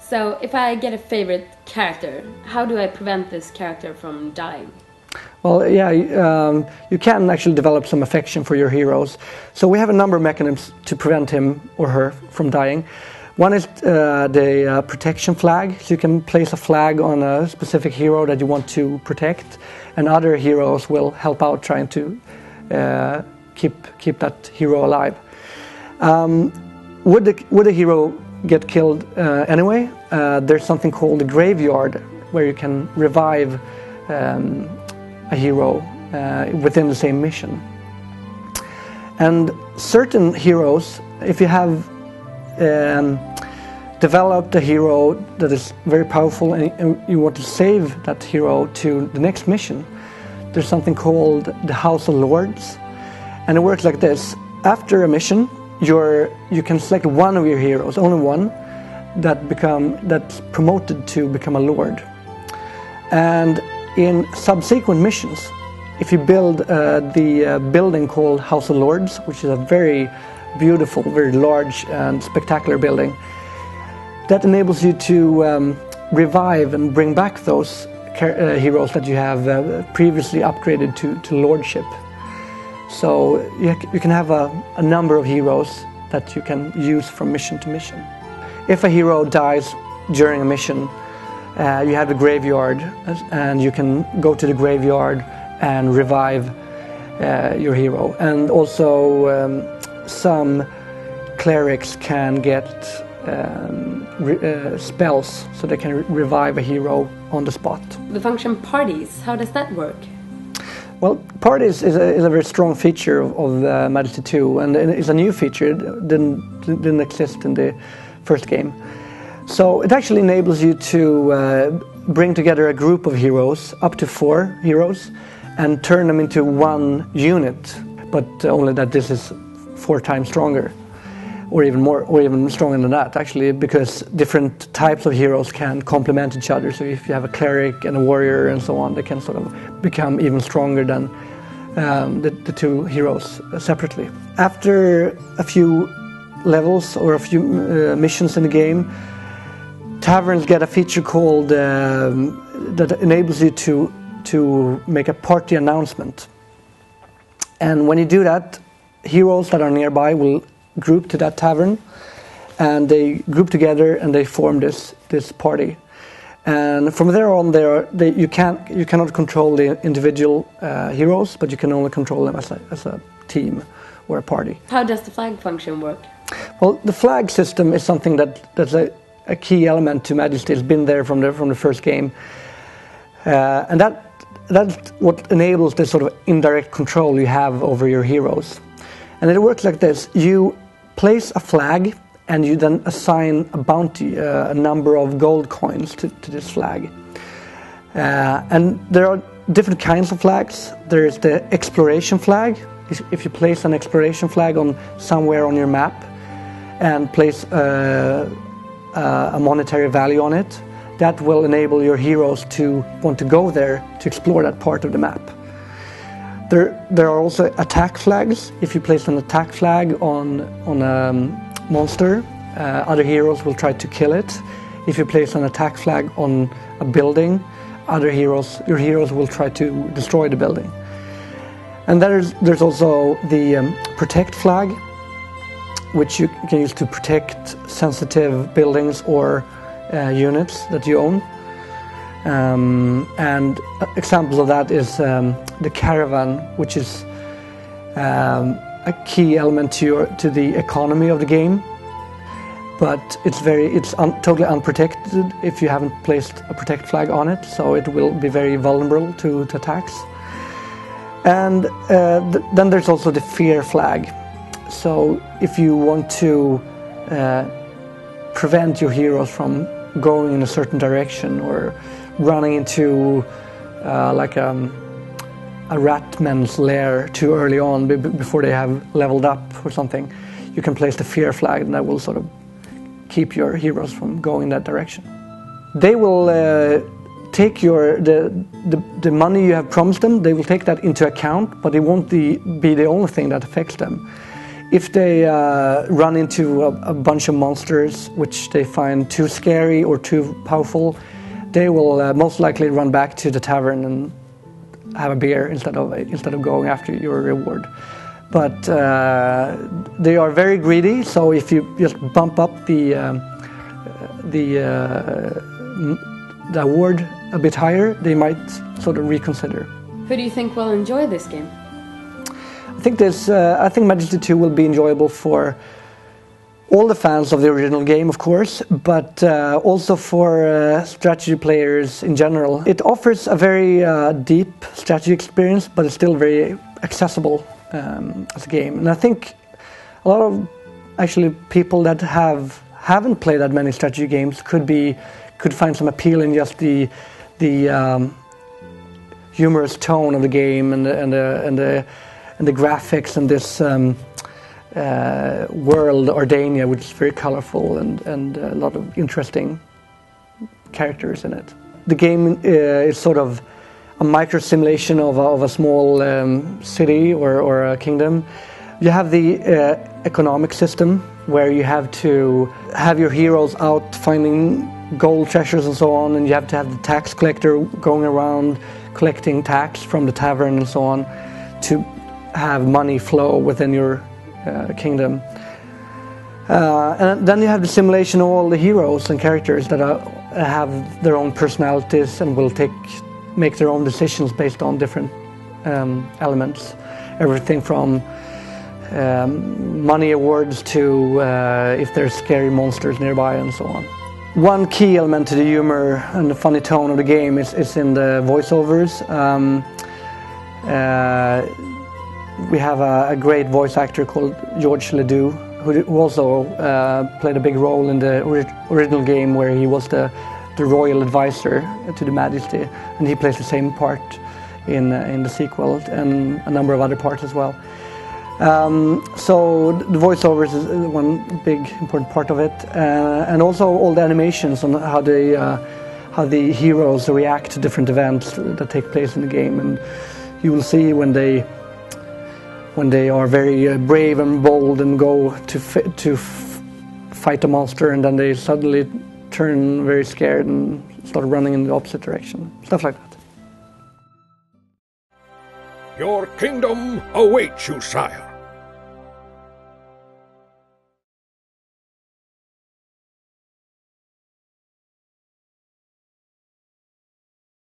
So, if I get a favorite character, how do I prevent this character from dying? Well, yeah, you can actually develop some affection for your heroes. So we have a number of mechanisms to prevent him or her from dying. One is the protection flag. So you can place a flag on a specific hero that you want to protect, and other heroes will help out trying to keep that hero alive. Would the hero get killed anyway? There's something called the graveyard, where you can revive a hero within the same mission. And certain heroes, if you have developed a hero that is very powerful and you want to save that hero to the next mission, there's something called the House of Lords, and it works like this. After a mission, you can select one of your heroes, only one, that's promoted to become a lord. And in subsequent missions, if you build the building called House of Lords, which is a very beautiful, very large and spectacular building, that enables you to revive and bring back those heroes that you have previously upgraded to lordship. So you can have a number of heroes that you can use from mission to mission. If a hero dies during a mission, you have the graveyard, and you can go to the graveyard and revive your hero. And also some clerics can get spells, so they can revive a hero on the spot. The function parties, how does that work? Well, parties is a very strong feature of Majesty 2, and it's a new feature. It didn't exist in the first game. So it actually enables you to bring together a group of heroes, up to 4 heroes, and turn them into one unit, but only that this is 4 times stronger, or even more, or even stronger than that, actually, because different types of heroes can complement each other. So if you have a cleric and a warrior and so on, they can sort of become even stronger than the 2 heroes separately. After a few levels or a few missions in the game, taverns get a feature called that enables you to make a party announcement. And when you do that, heroes that are nearby will group to that tavern, and they group together and they form this party. And from there on, you cannot control the individual heroes, but you can only control them as a team or a party. How does the flag function work? Well, the flag system is something that's a key element to Majesty. It's been there from the first game, and that's what enables this sort of indirect control you have over your heroes. And it works like this: you place a flag, and you then assign a bounty, a number of gold coins to this flag. And there are different kinds of flags. There is the exploration flag. If you place an exploration flag on somewhere on your map and place a monetary value on it, that will enable your heroes to want to go there to explore that part of the map. There are also attack flags. If you place an attack flag on a monster, other heroes will try to kill it. If you place an attack flag on a building, your heroes will try to destroy the building. And there's also the protect flag, which you can use to protect sensitive buildings or units that you own. And examples of that is the caravan, which is a key element to the economy of the game, but it's totally unprotected if you haven't placed a protect flag on it, so it will be very vulnerable to attacks. And then there's also the fear flag. So if you want to prevent your heroes from going in a certain direction or running into like a ratman's lair too early on before they have leveled up or something, you can place the fear flag, and that will sort of keep your heroes from going in that direction. They will take the money you have promised them. They will take that into account, but it won't be the only thing that affects them. if they run into a bunch of monsters which they find too scary or too powerful, they will most likely run back to the tavern and have a beer instead of going after your reward. But they are very greedy, so if you just bump up the award a bit higher, they might sort of reconsider. Who do you think will enjoy this game? I think Majesty 2 will be enjoyable for all the fans of the original game, of course, but also for strategy players in general. It offers a very deep strategy experience, but it's still very accessible as a game. And I think a lot of actually people that haven't played that many strategy games could find some appeal in just the humorous tone of the game and the graphics and this world Ardania, which is very colorful and a lot of interesting characters in it. The game is sort of a micro simulation of a small city or a kingdom. You have the economic system where you have to have your heroes out finding gold treasures and so on, and you have to have the tax collector going around collecting tax from the tavern and so on to have money flow within your kingdom. And then you have the simulation of all the heroes and characters that have their own personalities and will make their own decisions based on different elements. Everything from money awards to if there's scary monsters nearby and so on. One key element to the humor and the funny tone of the game is in the voiceovers. We have a great voice actor called George Ledoux, who also played a big role in the original game, where he was the royal advisor to the Majesty, and he plays the same part in the sequel and a number of other parts as well. So the voiceovers is one big important part of it, and also all the animations on how the heroes react to different events that take place in the game. And you will see when they are very brave and bold and go to fight a monster, and then they suddenly turn very scared and start running in the opposite direction. Stuff like that. Your kingdom awaits you, sire.